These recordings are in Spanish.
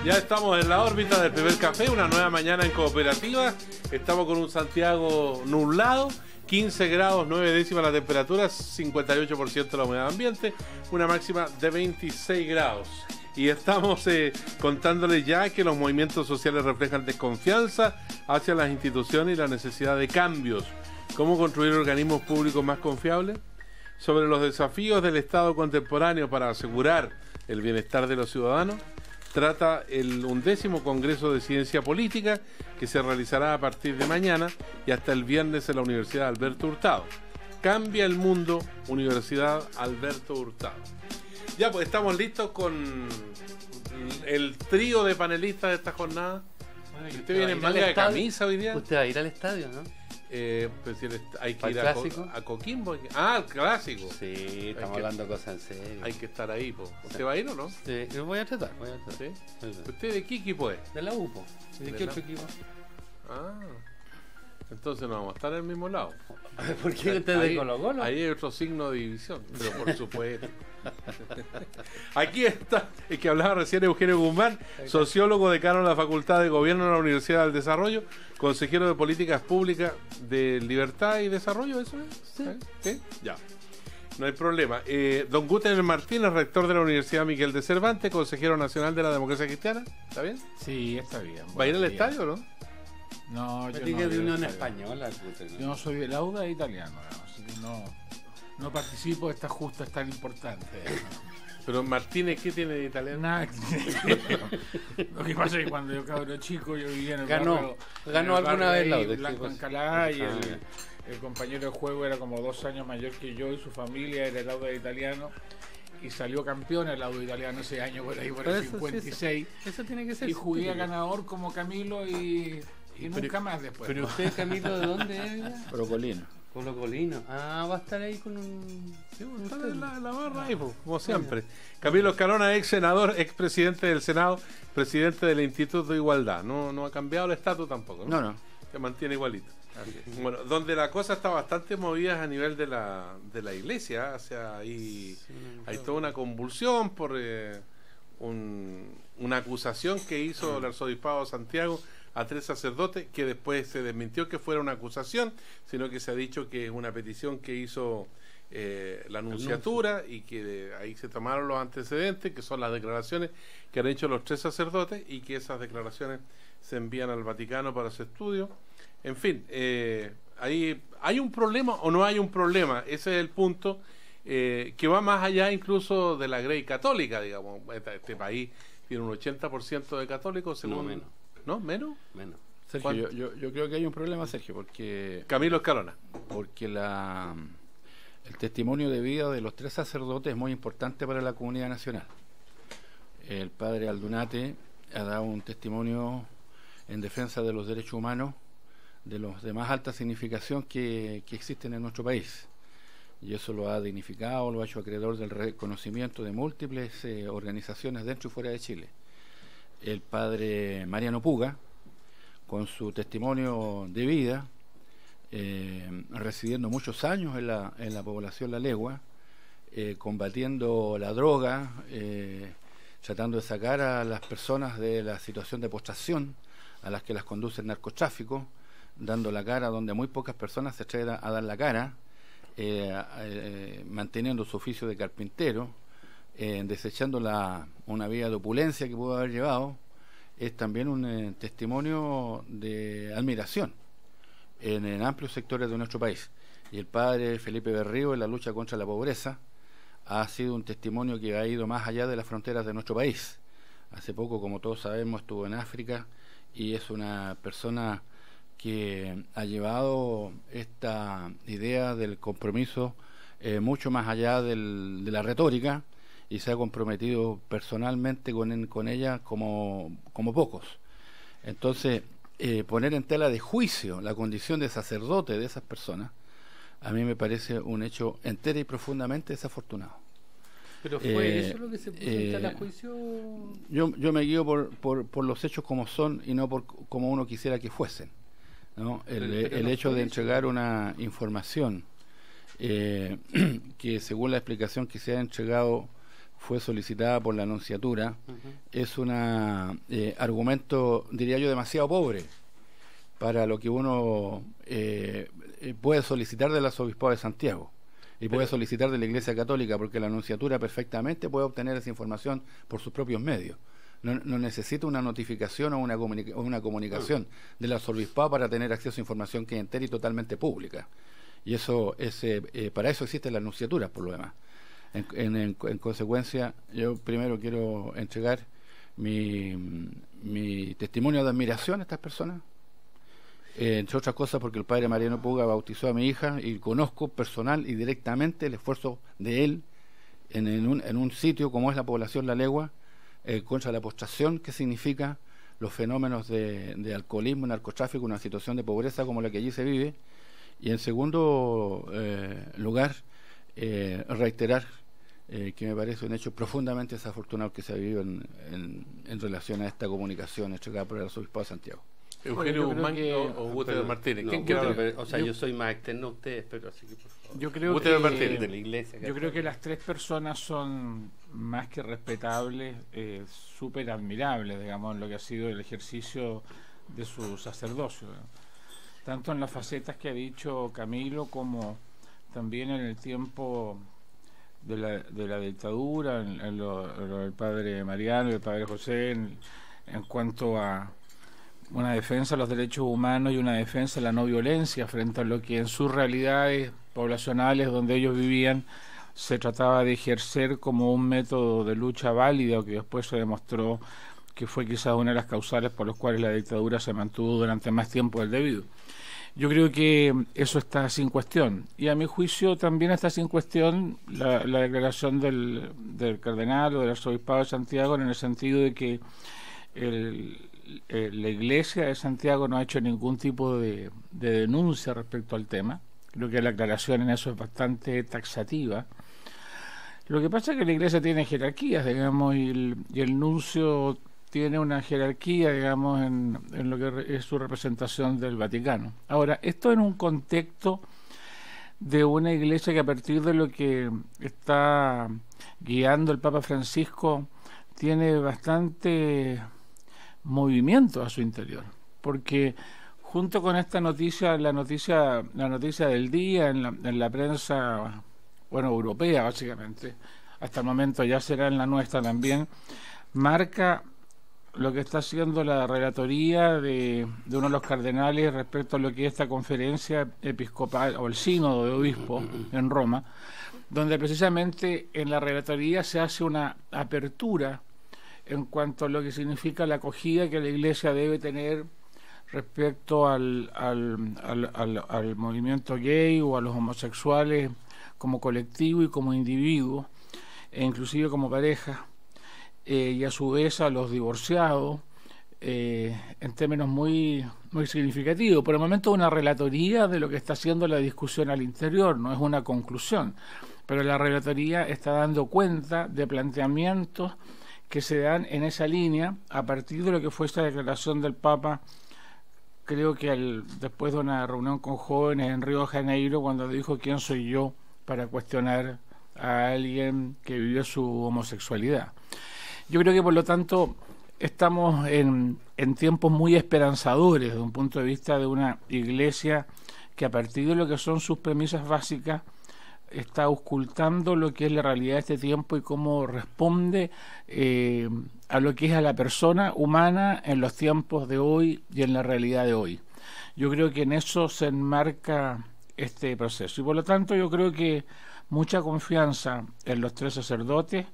Ya estamos en la órbita del primer café, una nueva mañana en Cooperativa. Estamos con un Santiago nublado, 15 grados 9 décimas la temperatura, 58% la humedad ambiente, una máxima de 26 grados. Y estamos contándoles ya que los movimientos sociales reflejan desconfianza hacia las instituciones y la necesidad de cambios. ¿Cómo construir organismos públicos más confiables? Sobre los desafíos del Estado contemporáneo para asegurar el bienestar de los ciudadanos, trata el 11º Congreso de Ciencia Política, que se realizará a partir de mañana y hasta el viernes en la Universidad Alberto Hurtado. Cambia el mundo, Universidad Alberto Hurtado. Ya, pues estamos listos con el trío de panelistas de esta jornada. Usted viene en manga de camisa hoy día. Usted va a ir al estadio, ¿no? Pues hay que ir a Coquimbo. Ah, el clásico. Sí, estamos hablando cosas en serio. Hay que estar ahí, po. ¿Usted va a ir o no? Sí, voy a tratar. ¿Sí? ¿Usted de qué equipo es? De la UPO. ¿De qué otro equipo? Ah, entonces no vamos a estar en el mismo lado. ¿Por qué usted de Colo-Colo? Ahí hay otro signo de división, pero por supuesto. Aquí está, el que hablaba recién, Eugenio Guzmán, sociólogo, decano de la Facultad de Gobierno de la Universidad del Desarrollo, consejero de Políticas Públicas de Libertad y Desarrollo, ¿eso es? Sí. ¿Sí? Ya, no hay problema. Don Gutenberg Martínez, rector de la Universidad Miguel de Cervantes, consejero nacional de la Democracia Cristiana, ¿está bien? Sí, está bien. ¿Va a ir al estadio o no? No, yo no. de Unión Española. Yo no soy del AUDA italiano, así que no participo de esta justa tan importante. Pero Martínez, ¿qué tiene de italiano? Nada. Lo que pasa es que cuando yo cabro chico, yo vivía en el barrio. Ganó alguna vez la Blanco Encalada, y el compañero de juego era como 2 años mayor que yo, y su familia era el Auda italiano, y salió campeón el Auda italiano ese año por el 56. Eso tiene que ser. Y jugué a ganador como Camilo y nunca más después. Pero usted, Camilo, ¿de dónde es? Colo-colino. Colo-colino. Ah, va a estar ahí con un... Sí, va a estar en la barra ahí, como siempre. Camilo Escalona, ex senador, ex presidente del Senado, presidente del Instituto de Igualdad. No ha cambiado el estatus tampoco, ¿no? No. Se mantiene igualito. Bueno, donde la cosa está bastante movida a nivel de la iglesia, o sea, hay toda una convulsión por una acusación que hizo el arzobispado de Santiago a 3 sacerdotes, que después se desmintió que fuera una acusación, sino que se ha dicho que es una petición que hizo la nunciatura, y que ahí se tomaron los antecedentes, que son las declaraciones que han hecho los 3 sacerdotes, y que esas declaraciones se envían al Vaticano para su estudio. En fin, ahí hay un problema o no hay un problema. Ese es el punto, que va más allá incluso de la Grey católica, digamos. Este país tiene un 80% de católicos, según... No, menos. ¿No? ¿Menos? Menos. Sergio, yo creo que hay un problema, Sergio, porque... Camilo Escalona. Porque el testimonio de vida de los 3 sacerdotes es muy importante para la comunidad nacional. El padre Aldunate ha dado un testimonio en defensa de los derechos humanos de los de más alta significación que existen en nuestro país. Y eso lo ha dignificado, lo ha hecho acreedor del reconocimiento de múltiples organizaciones dentro y fuera de Chile. El padre Mariano Puga, con su testimonio de vida, residiendo muchos años en la población La Legua, combatiendo la droga, tratando de sacar a las personas de la situación de postración a las que las conduce el narcotráfico, dando la cara donde muy pocas personas se atreven a dar la cara, manteniendo su oficio de carpintero, desechando una vida de opulencia que pudo haber llevado. Es también un testimonio de admiración en amplios sectores de nuestro país. Y el padre Felipe Berrío, en la lucha contra la pobreza, ha sido un testimonio que ha ido más allá de las fronteras de nuestro país. Hace poco, como todos sabemos, estuvo en África, y es una persona que ha llevado esta idea del compromiso mucho más allá de la retórica, y se ha comprometido personalmente con ella como pocos. Entonces, poner en tela de juicio la condición de sacerdote de esas personas, a mí me parece un hecho entero y profundamente desafortunado. ¿Pero fue eso lo que se puso en tela de juicio? Yo me guío por los hechos como son, y no por como uno quisiera que fuesen, ¿no? El hecho de entregar una información que, según la explicación que se ha entregado, fue solicitada por la Nunciatura, es un argumento, diría yo, demasiado pobre para lo que uno puede solicitar del Arzobispado de Santiago y puede solicitar de la Iglesia Católica, porque la Nunciatura perfectamente puede obtener esa información por sus propios medios. No necesita una notificación o una comunicación del Arzobispado para tener acceso a información que es entera y totalmente pública. Y eso es para eso existen las nunciaturas, por lo demás. En consecuencia, yo primero quiero entregar mi testimonio de admiración a estas personas, entre otras cosas porque el padre Mariano Puga bautizó a mi hija y conozco personal y directamente el esfuerzo de él en un sitio como es la población La Legua, contra la postración que significa los fenómenos de alcoholismo, narcotráfico, una situación de pobreza como la que allí se vive. Y en segundo lugar, reiterar que me parece un hecho profundamente desafortunado que se ha vivido en relación a esta comunicación entregada por el Arzobispado de Santiago. Eugenio Guzmán o Gutiérrez Martínez. Yo soy más externo a ustedes, pero así que por favor. Yo creo de la iglesia. Yo creo que las tres personas son más que respetables, súper admirables, digamos, en lo que ha sido el ejercicio de su sacerdocio, tanto en las facetas que ha dicho Camilo como también en el tiempo de la dictadura, en lo del padre Mariano y el padre José, en cuanto a una defensa de los derechos humanos y una defensa de la no violencia frente a lo que en sus realidades poblacionales donde ellos vivían se trataba de ejercer como un método de lucha válido, que después se demostró que fue quizás una de las causales por las cuales la dictadura se mantuvo durante más tiempo del debido. Yo creo que eso está sin cuestión, y a mi juicio también está sin cuestión la declaración del cardenal o del arzobispado de Santiago, en el sentido de que la Iglesia de Santiago no ha hecho ningún tipo de denuncia respecto al tema. Creo que la aclaración en eso es bastante taxativa. Lo que pasa es que la Iglesia tiene jerarquías, digamos, y el nuncio tiene una jerarquía, digamos, en lo que es su representación del Vaticano. Ahora, esto en un contexto de una Iglesia que a partir de lo que está guiando el Papa Francisco tiene bastante movimiento a su interior, porque junto con esta noticia, la noticia del día en la prensa, bueno, europea básicamente, hasta el momento ya será en la nuestra también, marca lo que está haciendo la relatoría de uno de los cardenales respecto a lo que es esta conferencia episcopal o el sínodo de obispos en Roma, donde precisamente en la relatoría se hace una apertura en cuanto a lo que significa la acogida que la Iglesia debe tener respecto al movimiento gay o a los homosexuales como colectivo y como individuo, e inclusive como pareja, y a su vez a los divorciados, en términos muy significativos. Por el momento es una relatoría de lo que está haciendo la discusión al interior, no es una conclusión, pero la relatoría está dando cuenta de planteamientos que se dan en esa línea a partir de lo que fue esta declaración del Papa, creo que después de una reunión con jóvenes en Río de Janeiro, cuando dijo ¿quién soy yo para cuestionar a alguien que vivió su homosexualidad? Yo creo que por lo tanto estamos en tiempos muy esperanzadores desde un punto de vista de una Iglesia que a partir de lo que son sus premisas básicas está auscultando lo que es la realidad de este tiempo y cómo responde a lo que es a la persona humana en los tiempos de hoy y en la realidad de hoy. Yo creo que en eso se enmarca este proceso y por lo tanto yo creo que mucha confianza en los tres sacerdotes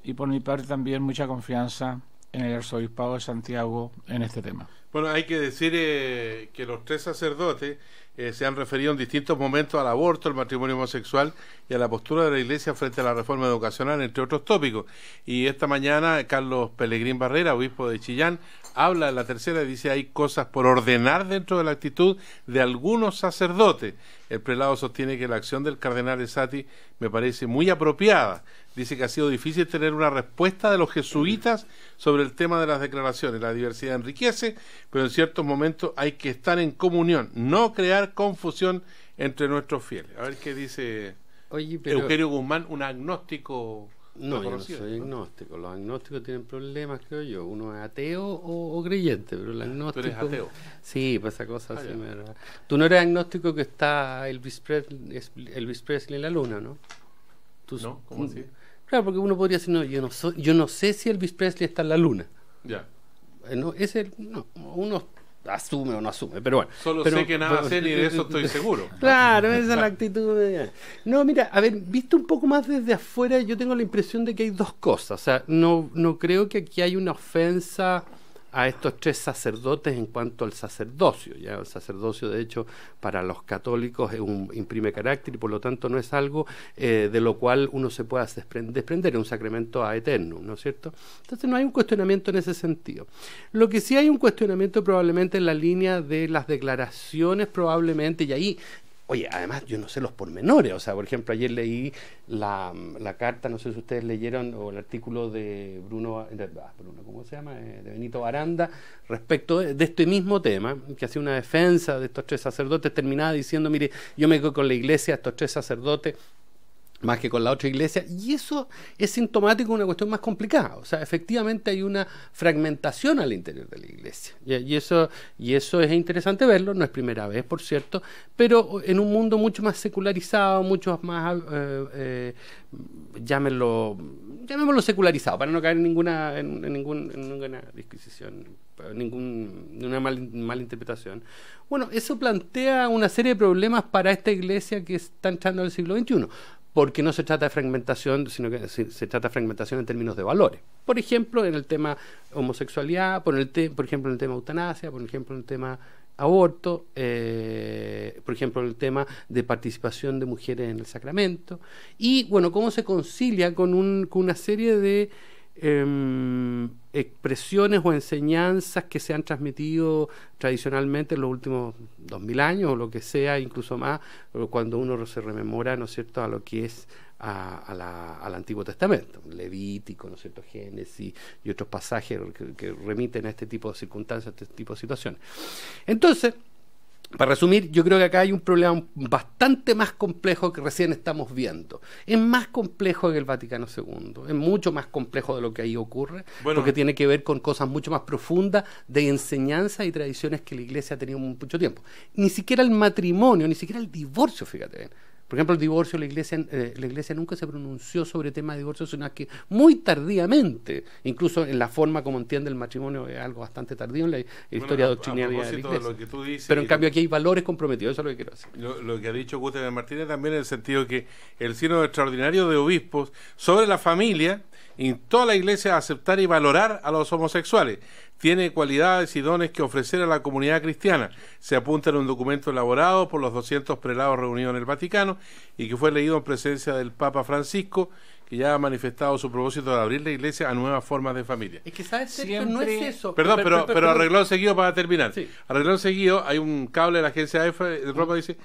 y por mi parte también mucha confianza en el Arzobispado de Santiago en este tema. Bueno, hay que decir que los tres sacerdotes se han referido en distintos momentos al aborto, al matrimonio homosexual y a la postura de la Iglesia frente a la reforma educacional, entre otros tópicos. Y esta mañana Carlos Pelegrín Barrera, obispo de Chillán, habla en La Tercera y dice hay cosas por ordenar dentro de la actitud de algunos sacerdotes. El prelado sostiene que la acción del cardenal Esati me parece muy apropiada. Dice que ha sido difícil tener una respuesta de los jesuitas sobre el tema de las declaraciones. La diversidad enriquece, pero en ciertos momentos hay que estar en comunión, no crear confusión entre nuestros fieles. A ver qué dice Eugenio Guzmán, un agnóstico No, yo no soy agnóstico. Los agnósticos tienen problemas, creo yo. Uno es ateo o creyente, pero el agnóstico... ¿Tú eres ateo? Sí, pues esa cosa así. Tú no eres agnóstico que está Elvis Presley en la luna, ¿no? ¿No? ¿Cómo así? Claro, porque uno podría decir, no, yo no sé si Elvis Presley está en la luna. Ya. Uno asume o no asume, pero bueno. Solo sé que nada sé ni de eso estoy seguro. Claro, esa es la actitud. No, mira, a ver, visto un poco más desde afuera, yo tengo la impresión de que hay dos cosas. O sea, no creo que aquí hay una ofensa a estos tres sacerdotes en cuanto al sacerdocio. Ya el sacerdocio, de hecho, para los católicos imprime carácter y por lo tanto no es algo de lo cual uno se pueda desprender, es un sacramento ad eternum, ¿no es cierto? Entonces no hay un cuestionamiento en ese sentido. Lo que sí hay un cuestionamiento probablemente en la línea de las declaraciones, probablemente, y ahí... Oye, además yo no sé los pormenores, o sea, por ejemplo, ayer leí la carta, no sé si ustedes leyeron, o el artículo de Bruno, ¿cómo se llama?, de Benito Baranda, respecto de este mismo tema, que hacía una defensa de estos tres sacerdotes, terminaba diciendo, mire, yo me quedo con la iglesia, estos tres sacerdotes, más que con la otra iglesia, y eso es sintomático de una cuestión más complicada. O sea, efectivamente hay una fragmentación al interior de la iglesia, y eso es interesante verlo, no es primera vez, por cierto, pero en un mundo mucho más secularizado, mucho más, llamémoslo secularizado, para no caer en ninguna disquisición, ninguna mala interpretación. Bueno, eso plantea una serie de problemas para esta iglesia que está entrando al siglo XXI. Porque no se trata de fragmentación, sino que se trata de fragmentación en términos de valores. Por ejemplo, en el tema homosexualidad, por ejemplo, en el tema eutanasia, por ejemplo, en el tema aborto, por ejemplo, en el tema de participación de mujeres en el sacramento. Y, bueno, cómo se concilia con una serie de expresiones o enseñanzas que se han transmitido tradicionalmente en los últimos 2000 años o lo que sea, incluso más, cuando uno se rememora, ¿no es cierto?, a lo que es al Antiguo Testamento, Levítico, ¿no es cierto?, Génesis y otros pasajes que remiten a este tipo de circunstancias, a este tipo de situaciones. Entonces, para resumir, yo creo que acá hay un problema bastante más complejo que recién estamos viendo. Es más complejo que el Vaticano II, es mucho más complejo de lo que ahí ocurre, porque tiene que ver con cosas mucho más profundas de enseñanza y tradiciones que la Iglesia ha tenido mucho tiempo. Ni siquiera el matrimonio, ni siquiera el divorcio, fíjate bien. Por ejemplo, el divorcio, la iglesia nunca se pronunció sobre el tema de divorcio, sino que muy tardíamente, incluso en la forma como entiende el matrimonio, es algo bastante tardío en la historia doctrinaria de la iglesia. Lo que tú dices, pero en cambio aquí hay valores comprometidos, eso es lo que quiero decir. Lo que ha dicho Gutenberg Martínez también en el sentido que el sínodo extraordinario de obispos sobre la familia instó a la iglesia a aceptar y valorar a los homosexuales. Tiene cualidades y dones que ofrecer a la comunidad cristiana. Se apunta en un documento elaborado por los 200 prelados reunidos en el Vaticano y que fue leído en presencia del Papa Francisco, que ya ha manifestado su propósito de abrir la iglesia a nuevas formas de familia. Es que, ¿sabes? Siempre... no es eso. Perdón, pero arreglón seguido para terminar. Sí. Arreglón seguido, hay un cable de la agencia EFE de Europa, dice...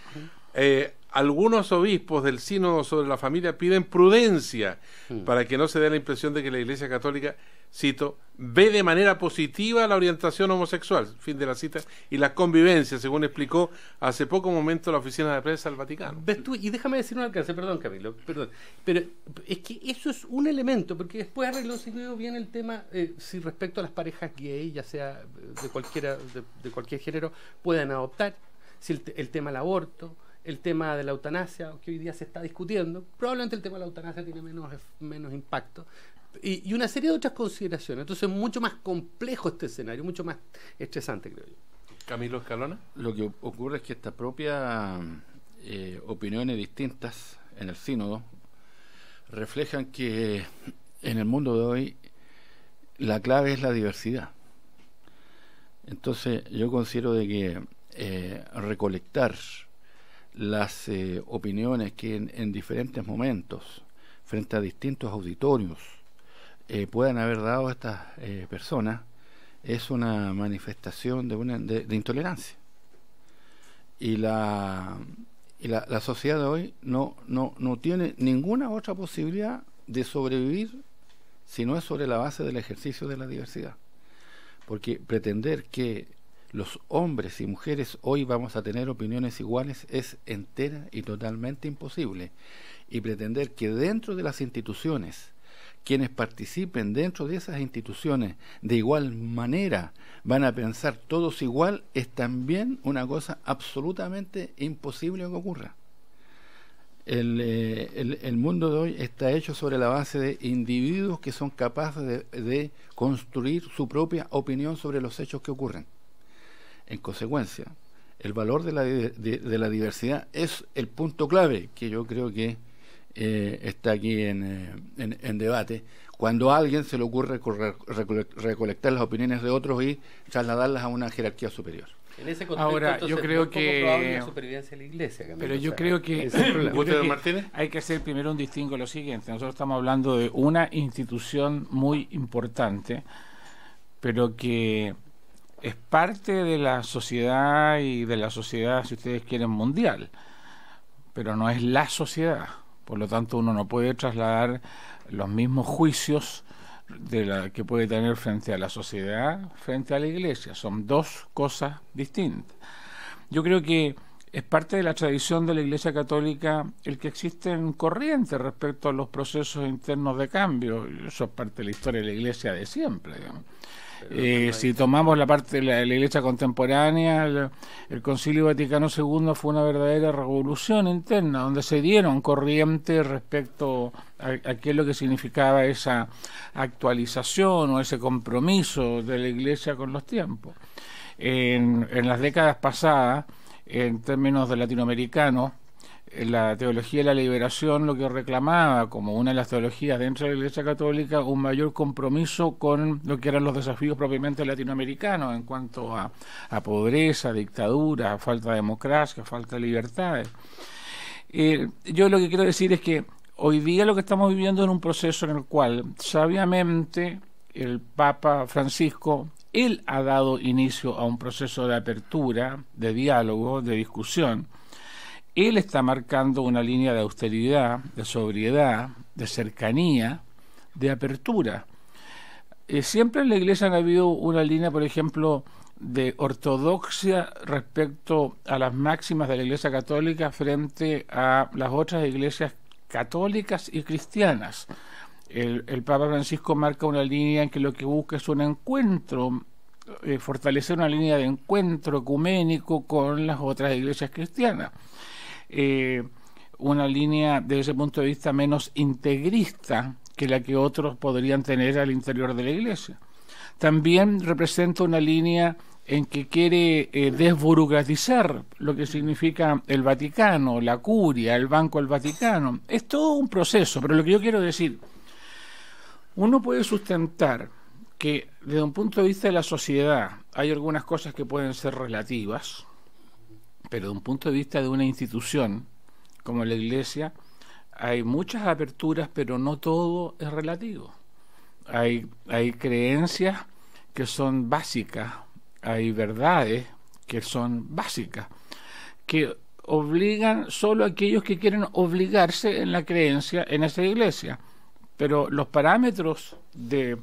algunos obispos del sínodo sobre la familia piden prudencia para que no se dé la impresión de que la Iglesia Católica, cito, ve de manera positiva la orientación homosexual, fin de la cita, y la convivencia, según explicó hace poco momento la oficina de prensa del Vaticano. ¿Ves tú? Y déjame decir un alcance, perdón Camilo, pero es que eso es un elemento, porque después arregló seguido bien el tema, si respecto a las parejas gay, ya sea de cualquier género, puedan adoptar, si el tema del aborto, el tema de la eutanasia, que hoy día se está discutiendo, probablemente el tema de la eutanasia tiene menos impacto, y una serie de otras consideraciones. Entonces es mucho más complejo este escenario, mucho más estresante, creo yo. Camilo Escalona. Lo que ocurre es que estas propias opiniones distintas en el sínodo reflejan que en el mundo de hoy la clave es la diversidad. Entonces yo considero de que recolectar las opiniones que en diferentes momentos, frente a distintos auditorios, puedan haber dado a estas personas, es una manifestación de intolerancia. Y la sociedad de hoy no tiene ninguna otra posibilidad de sobrevivir si no es sobre la base del ejercicio de la diversidad. Porque pretender que los hombres y mujeres hoy vamos a tener opiniones iguales es entera y totalmente imposible. Y pretender que dentro de las instituciones quienes participen dentro de esas instituciones de igual manera van a pensar todos igual, es también una cosa absolutamente imposible que ocurra. El mundo de hoy está hecho sobre la base de individuos que son capaces de construir su propia opinión sobre los hechos que ocurren. En consecuencia, el valor de la diversidad es el punto clave que yo creo que está aquí en debate, cuando a alguien se le ocurre recolectar las opiniones de otros y trasladarlas a una jerarquía superior. En ese contexto, ahora, yo creo que la supervivencia de la iglesia, Camilo, pero yo creo que hay que hacer primero un distingo lo siguiente. Nosotros estamos hablando de una institución muy importante, pero que es parte de la sociedad y de la sociedad, si ustedes quieren, mundial, pero no es la sociedad. Por lo tanto, uno no puede trasladar los mismos juicios que puede tener frente a la sociedad, frente a la iglesia. Son dos cosas distintas. Yo creo que es parte de la tradición de la Iglesia Católica el que existen corrientes respecto a los procesos internos de cambio. Eso es parte de la historia de la Iglesia de siempre, digamos. Si tomamos la parte de la Iglesia contemporánea, el Concilio Vaticano II fue una verdadera revolución interna, donde se dieron corrientes respecto a qué es lo que significaba esa actualización o ese compromiso de la Iglesia con los tiempos. En las décadas pasadas, en términos de latinoamericanos, la teología de la liberación lo que reclamaba como una de las teologías dentro de la Iglesia Católica un mayor compromiso con lo que eran los desafíos propiamente latinoamericanos en cuanto a pobreza, dictadura, falta de democracia, falta de libertades. Yo lo que quiero decir es que hoy día lo que estamos viviendo es un proceso en el cual sabiamente el Papa Francisco, él ha dado inicio a un proceso de apertura, de diálogo, de discusión. Él está marcando una línea de austeridad, de sobriedad, de cercanía, de apertura. Siempre en la Iglesia ha habido una línea, por ejemplo, de ortodoxia respecto a las máximas de la Iglesia Católica frente a las otras iglesias católicas y cristianas. El Papa Francisco marca una línea en que lo que busca es un encuentro, fortalecer una línea de encuentro ecuménico con las otras iglesias cristianas. Una línea desde ese punto de vista menos integrista que la que otros podrían tener al interior de la Iglesia. También representa una línea en que quiere desburocratizar lo que significa el Vaticano, la curia, el Banco del Vaticano. Es todo un proceso, pero lo que yo quiero decir, uno puede sustentar que desde un punto de vista de la sociedad hay algunas cosas que pueden ser relativas, pero desde un punto de vista de una institución como la Iglesia hay muchas aperturas, pero no todo es relativo. Hay creencias que son básicas, hay verdades que son básicas, que obligan solo a aquellos que quieren obligarse en la creencia en esa Iglesia. Pero los parámetros de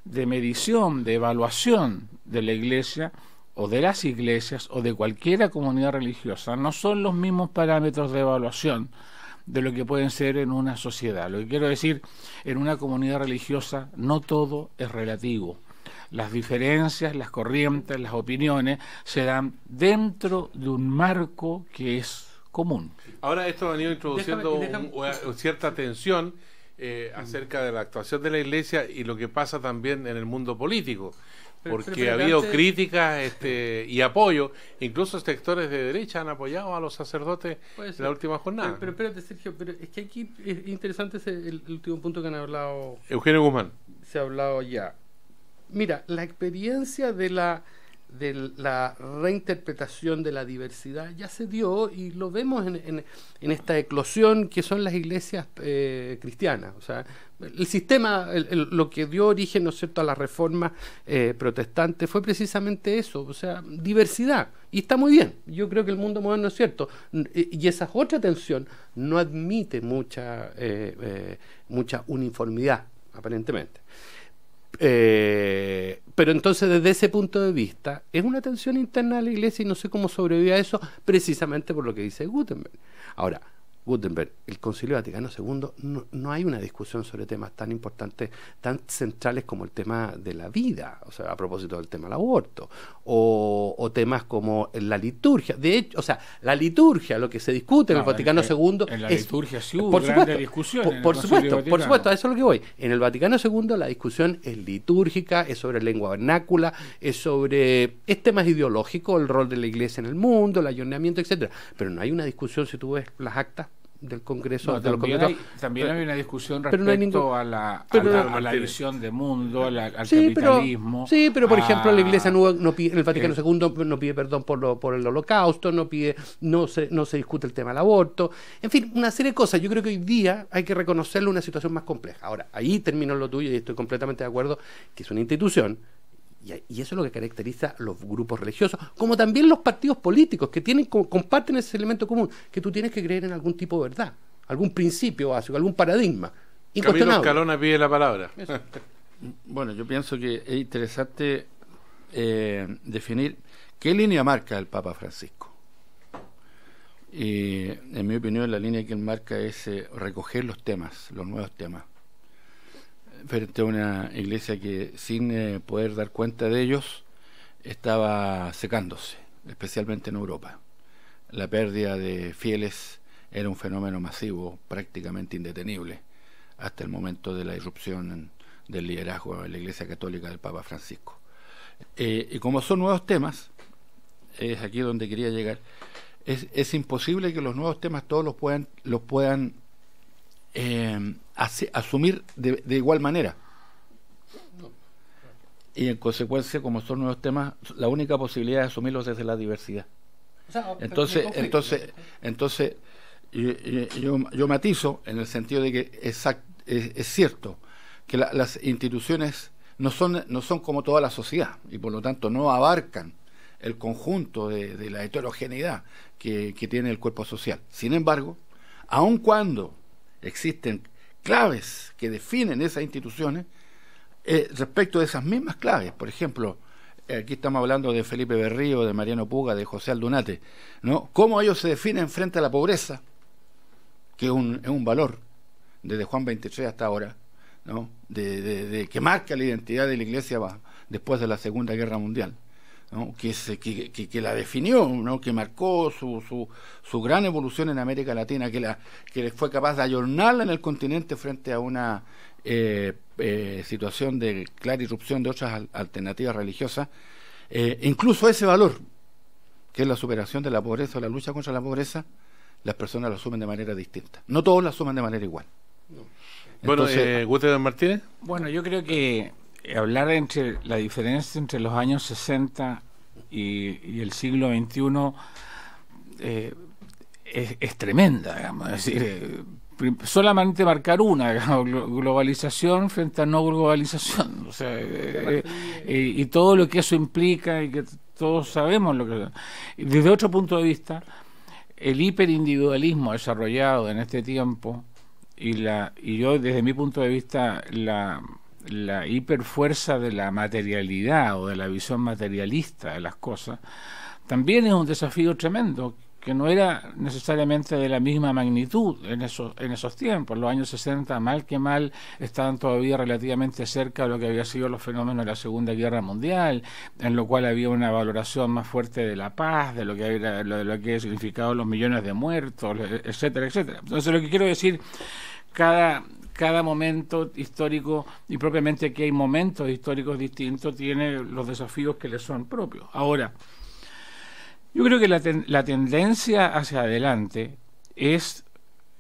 medición, de evaluación de la Iglesia o de las iglesias o de cualquier comunidad religiosa no son los mismos parámetros de evaluación de lo que pueden ser en una sociedad. Lo que quiero decir, en una comunidad religiosa no todo es relativo. Las diferencias, las corrientes, las opiniones se dan dentro de un marco que es común. Ahora esto ha venido introduciendo cierta tensión acerca de la actuación de la Iglesia y lo que pasa también en el mundo político, porque ha habido críticas y apoyo, incluso sectores de derecha han apoyado a los sacerdotes en la última jornada. Pero espérate, Sergio, pero es que aquí es interesante el último punto que han hablado Eugenio Guzmán. Se ha hablado ya. Mira, la experiencia de la reinterpretación de la diversidad ya se dio y lo vemos en esta eclosión que son las iglesias cristianas. O sea, el sistema, lo que dio origen, ¿no es cierto?, a la reforma protestante fue precisamente eso, o sea, diversidad. Y está muy bien, yo creo que el mundo moderno es cierto. Y esa otra tensión no admite mucha uniformidad, aparentemente. Pero entonces desde ese punto de vista es una tensión interna de la Iglesia y no sé cómo sobrevive a eso precisamente por lo que dice Gutenberg. Ahora, Gutenberg, el Concilio Vaticano II, no hay una discusión sobre temas tan importantes, tan centrales como el tema de la vida, o sea, a propósito del tema del aborto, o temas como la liturgia. De hecho, o sea, la liturgia, lo que se discute en el Vaticano II... En la es, liturgia sí hubo por grandes supuesto, discusiones. por supuesto, a eso es lo que voy. En el Vaticano II la discusión es litúrgica, es sobre lengua vernácula, es temas ideológicos, el rol de la Iglesia en el mundo, el ayornamiento, etcétera. Pero no hay una discusión, si tú ves las actas del Congreso. No, también hay una discusión respecto a la visión de mundo, al capitalismo. Pero por ejemplo la Iglesia no pide, el Vaticano II no pide perdón por el Holocausto, no se discute el tema del aborto, en fin, una serie de cosas. Yo creo que hoy día hay que reconocerle una situación más compleja. Ahora, ahí termino lo tuyo y estoy completamente de acuerdo que es una institución. Y eso es lo que caracteriza a los grupos religiosos, como también los partidos políticos, que comparten ese elemento común, que tú tienes que creer en algún tipo de verdad, algún principio básico, algún paradigma incuestionable. Camilo Escalona pide la palabra. Bueno, yo pienso que es interesante definir qué línea marca el Papa Francisco. Y en mi opinión la línea que él marca es recoger los nuevos temas, frente a una iglesia que sin poder dar cuenta de ellos estaba secándose, especialmente en Europa. La pérdida de fieles era un fenómeno masivo, prácticamente indetenible, hasta el momento de la irrupción del liderazgo de la Iglesia Católica del Papa Francisco. Y como son nuevos temas, es aquí donde quería llegar, es imposible que los nuevos temas todos los puedan asumir de igual manera, y en consecuencia, como son nuevos temas, la única posibilidad es asumirlos desde la diversidad. Entonces yo matizo en el sentido de que es cierto que las instituciones no son como toda la sociedad y por lo tanto no abarcan el conjunto de la heterogeneidad que tiene el cuerpo social. Sin embargo, aun cuando existen claves que definen esas instituciones, respecto de esas mismas claves, por ejemplo, aquí estamos hablando de Felipe Berrío, de Mariano Puga, de José Aldunate, ¿no? Cómo ellos se definen frente a la pobreza, que es un valor desde Juan 23 hasta ahora, ¿no? Que marca la identidad de la Iglesia después de la Segunda Guerra Mundial, ¿no? Que la definió, ¿no? Que marcó su gran evolución en América Latina, que fue capaz de ayornarla en el continente frente a una situación de clara irrupción de otras alternativas religiosas. Incluso ese valor, que es la superación de la pobreza o la lucha contra la pobreza, las personas lo asumen de manera distinta. No todos la asumen de manera igual. Bueno, Guterres Martínez. Bueno, yo creo que hablar entre la diferencia entre los años 60 y el siglo XXI es tremenda, digamos. Es decir, solamente marcar una, digamos, globalización frente a no globalización, o sea, y todo lo que eso implica y que todos sabemos lo que. Desde otro punto de vista, el hiperindividualismo desarrollado en este tiempo y yo desde mi punto de vista la hiperfuerza de la materialidad o de la visión materialista de las cosas también es un desafío tremendo, que no era necesariamente de la misma magnitud en esos tiempos. Los años 60, mal que mal, estaban todavía relativamente cerca de lo que había sido los fenómenos de la Segunda Guerra Mundial, en lo cual había una valoración más fuerte de la paz, de lo que ha significado los millones de muertos, etcétera, etcétera. Entonces, lo que quiero decir, cada momento histórico, y propiamente aquí hay momentos históricos distintos, tiene los desafíos que le son propios. Ahora, yo creo que la tendencia hacia adelante es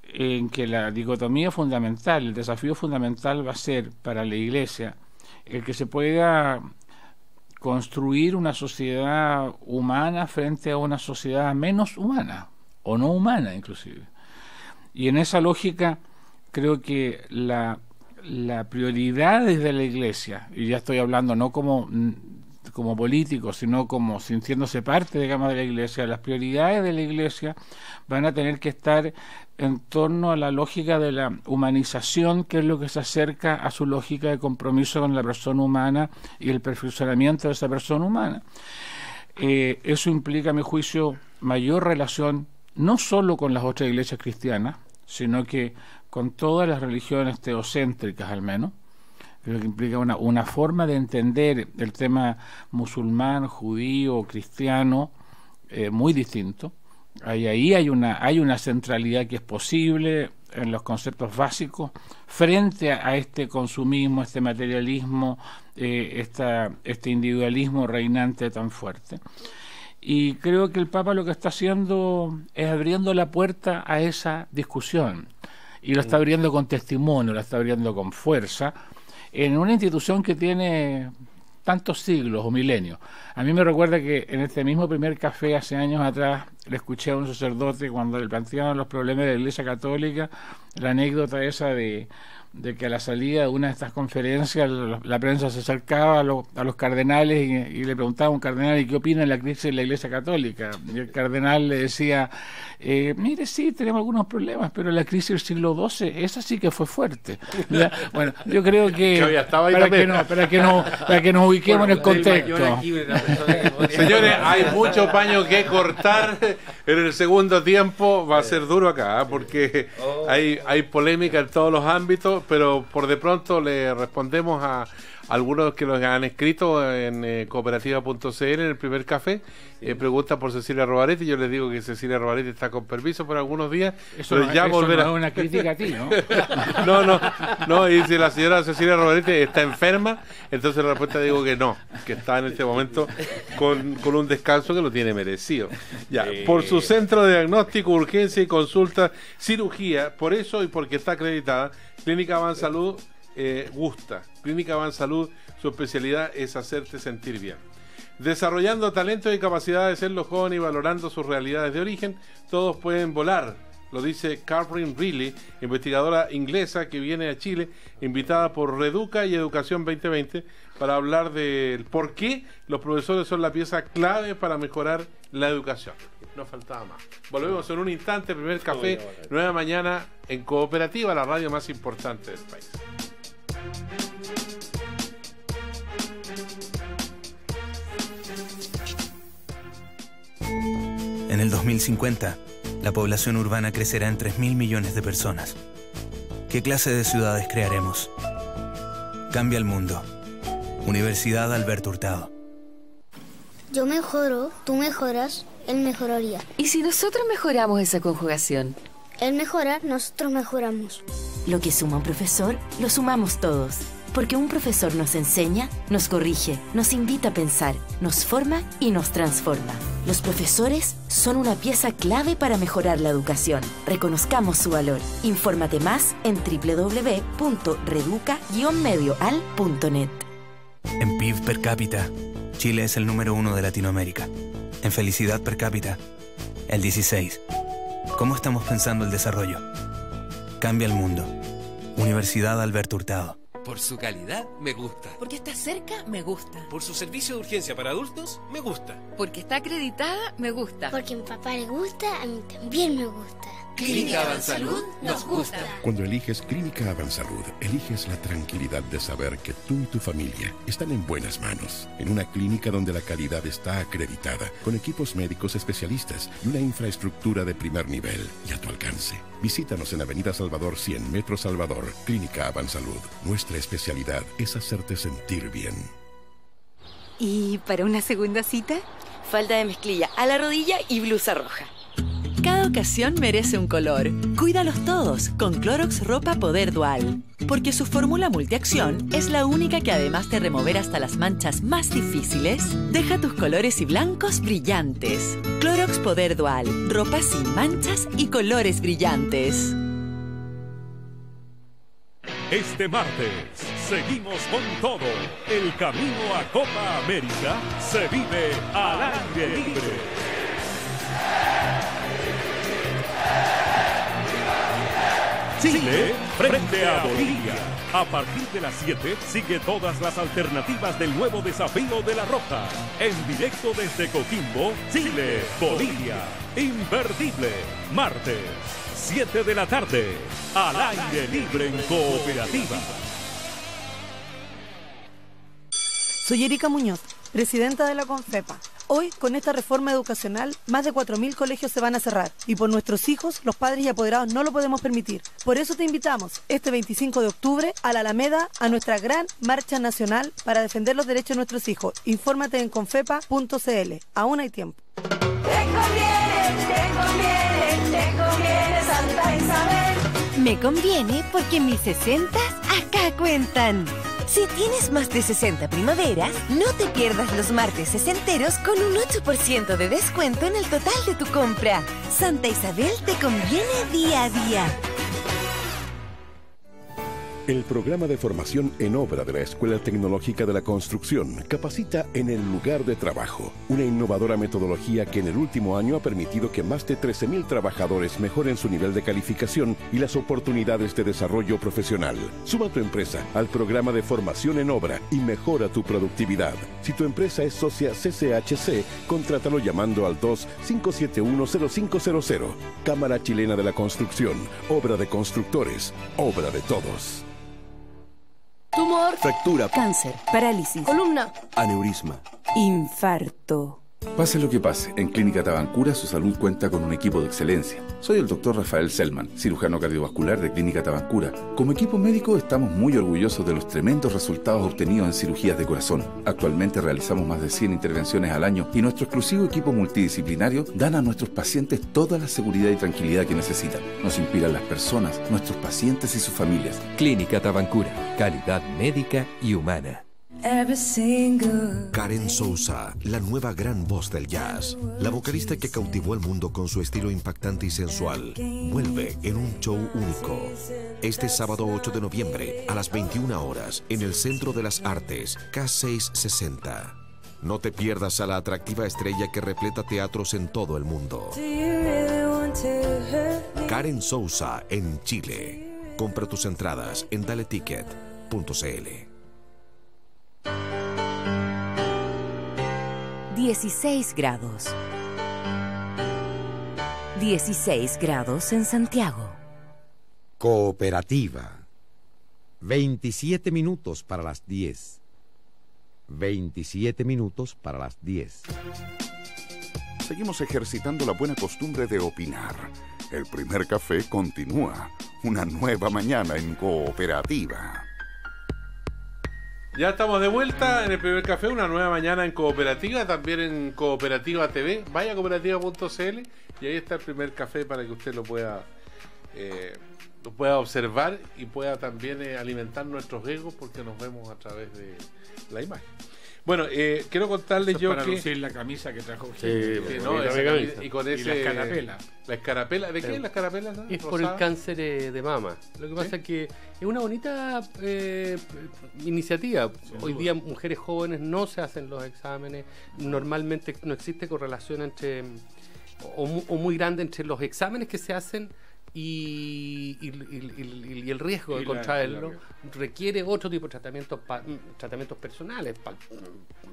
en que la dicotomía fundamental, el desafío fundamental va a ser para la Iglesia el que se pueda construir una sociedad humana frente a una sociedad menos humana, o no humana inclusive. Y en esa lógica creo que la prioridad desde la Iglesia, y ya estoy hablando no como político, sino como sintiéndose parte, digamos, de la Iglesia, las prioridades de la Iglesia van a tener que estar en torno a la lógica de la humanización, que es lo que se acerca a su lógica de compromiso con la persona humana y el perfeccionamiento de esa persona humana. Eso implica, a mi juicio, mayor relación no solo con las otras iglesias cristianas, sino que con todas las religiones teocéntricas al menos, lo que implica una forma de entender el tema musulmán, judío, cristiano, muy distinto. Ahí hay una centralidad que es posible en los conceptos básicos frente a este consumismo, este materialismo, este individualismo reinante tan fuerte. Y creo que el Papa lo que está haciendo es abriendo la puerta a esa discusión, y lo está abriendo con testimonio, lo está abriendo con fuerza, en una institución que tiene tantos siglos o milenios. A mí me recuerda que en este mismo primer café hace años atrás le escuché a un sacerdote cuando le planteaban los problemas de la Iglesia Católica, la anécdota esa de que a la salida de una de estas conferencias la prensa se acercaba a los cardenales y le preguntaba a un cardenal: ¿y qué opina de la crisis de la Iglesia Católica? Y el cardenal le decía: mire, sí, tenemos algunos problemas, pero la crisis del siglo XII, esa sí que fue fuerte. ¿Ya? Bueno, yo creo que para que nos ubiquemos en el contexto. Señores, hay mucho paño que cortar. En el segundo tiempo va a ser duro acá, porque hay polémica en todos los ámbitos, pero por de pronto le respondemos a algunos que los han escrito en cooperativa.cl en el primer café. Pregunta por Cecilia Robaretti. Yo les digo que Cecilia Robaretti está con permiso por algunos días. Eso pero ya volverá. No es una crítica a ti, ¿no? No, y si la señora Cecilia Robaretti está enferma, entonces la respuesta digo que no, que está en este momento con un descanso que lo tiene merecido. Ya, por su centro de diagnóstico, urgencia y consulta, cirugía, por eso y porque está acreditada, Clínica Avansalud gusta. Clínica Avansalud, su especialidad es hacerte sentir bien. Desarrollando talentos y capacidades en los jóvenes y valorando sus realidades de origen, todos pueden volar, lo dice Catherine Reilly, investigadora inglesa que viene a Chile, invitada por Reduca y Educación 2020, para hablar del por qué los profesores son la pieza clave para mejorar la educación. No faltaba más. Volvemos en un instante, primer café, 9 de la mañana, en Cooperativa, la radio más importante del país. En el 2050, la población urbana crecerá en 3.000 millones de personas. ¿Qué clase de ciudades crearemos? Cambia el mundo. Universidad Alberto Hurtado. Yo mejoro, tú mejoras, él mejoraría. ¿Y si nosotros mejoramos esa conjugación? Él mejora, nosotros mejoramos. Lo que suma un profesor, lo sumamos todos. Porque un profesor nos enseña, nos corrige, nos invita a pensar, nos forma y nos transforma. Los profesores son una pieza clave para mejorar la educación. Reconozcamos su valor. Infórmate más en www.reduca-medioal.net. En PIB per cápita, Chile es el número 1 de Latinoamérica. En felicidad per cápita, el 16. ¿Cómo estamos pensando el desarrollo? Cambia el mundo. Universidad Alberto Hurtado. Por su calidad, me gusta. Porque está cerca, me gusta. Por su servicio de urgencia para adultos, me gusta. Porque está acreditada, me gusta. Porque a mi papá le gusta, a mí también me gusta. Clínica Avansalud nos gusta. Cuando eliges Clínica Avansalud, eliges la tranquilidad de saber que tú y tu familia están en buenas manos. En una clínica donde la calidad está acreditada, con equipos médicos especialistas y una infraestructura de primer nivel y a tu alcance. Visítanos en Avenida Salvador 100, Metro Salvador. Clínica Avansalud. Nuestra especialidad es hacerte sentir bien. ¿Y para una segunda cita? Falda de mezclilla a la rodilla y blusa roja. Cada ocasión merece un color. Cuídalos todos con Clorox Ropa Poder Dual. Porque su fórmula multiacción es la única que, además de remover hasta las manchas más difíciles, deja tus colores y blancos brillantes. Clorox Poder Dual. Ropa sin manchas y colores brillantes. Este martes seguimos con todo. El camino a Copa América se vive al aire libre. Chile frente a Bolivia. A partir de las 7 sigue todas las alternativas del nuevo desafío de La Roja. En directo desde Coquimbo, Chile, Bolivia. Imperdible. Martes, 7 de la tarde. Al aire libre en Cooperativa. Soy Erika Muñoz, presidenta de la CONFEPA. Hoy, con esta reforma educacional, más de 4.000 colegios se van a cerrar y por nuestros hijos, los padres y apoderados no lo podemos permitir. Por eso te invitamos este 25 de octubre a la Alameda a nuestra gran marcha nacional para defender los derechos de nuestros hijos. Infórmate en confepa.cl. Aún hay tiempo. Te conviene Santa Isabel. Me conviene porque mis 60s acá cuentan. Si tienes más de 60 primaveras, no te pierdas los martes sesenteros con un 8% de descuento en el total de tu compra. Santa Isabel te conviene día a día. El programa de formación en obra de la Escuela Tecnológica de la Construcción capacita en el lugar de trabajo, una innovadora metodología que en el último año ha permitido que más de 13.000 trabajadores mejoren su nivel de calificación y las oportunidades de desarrollo profesional. Suma tu empresa al programa de formación en obra y mejora tu productividad. Si tu empresa es socia CCHC, contrátalo llamando al 2-571-0500. Cámara Chilena de la Construcción, obra de constructores, obra de todos. Tumor, fractura, cáncer, parálisis, columna, aneurisma, infarto. Pase lo que pase, en Clínica Tabancura su salud cuenta con un equipo de excelencia. Soy el Dr. Rafael Selman, cirujano cardiovascular de Clínica Tabancura. Como equipo médico estamos muy orgullosos de los tremendos resultados obtenidos en cirugías de corazón. Actualmente realizamos más de 100 intervenciones al año y nuestro exclusivo equipo multidisciplinario dan a nuestros pacientes toda la seguridad y tranquilidad que necesitan. Nos inspiran las personas, nuestros pacientes y sus familias. Clínica Tabancura, calidad médica y humana. Karen Souza, la nueva gran voz del jazz, la vocalista que cautivó al mundo con su estilo impactante y sensual, vuelve en un show único. Este sábado 8 de noviembre a las 21 horas en el Centro de las Artes, K660. No te pierdas a la atractiva estrella que repleta teatros en todo el mundo. Karen Souza en Chile. Compra tus entradas en daleticket.cl. 16 grados. 16 grados en Santiago. Cooperativa. 27 minutos para las 10. 27 minutos para las 10. Seguimos ejercitando la buena costumbre de opinar. El primer café continúa. Una nueva mañana en Cooperativa. Ya estamos de vuelta en el primer café, una nueva mañana en Cooperativa, también en Cooperativa TV. Vaya a cooperativa.cl y ahí está el primer café para que usted lo pueda observar y pueda también alimentar nuestros egos porque nos vemos a través de la imagen. Bueno, quiero contarles yo para que... lucir la camisa que trajo y con ese... la escarapela. ¿La escarapela? ¿De qué es la escarapela? ¿No? Es por el cáncer de mama. Lo que pasa es que es una bonita iniciativa. Hoy día mujeres jóvenes no se hacen los exámenes. Normalmente no existe correlación entre o muy grande entre los exámenes que se hacen y el riesgo de contraerlo. Requiere otro tipo de tratamientos personales,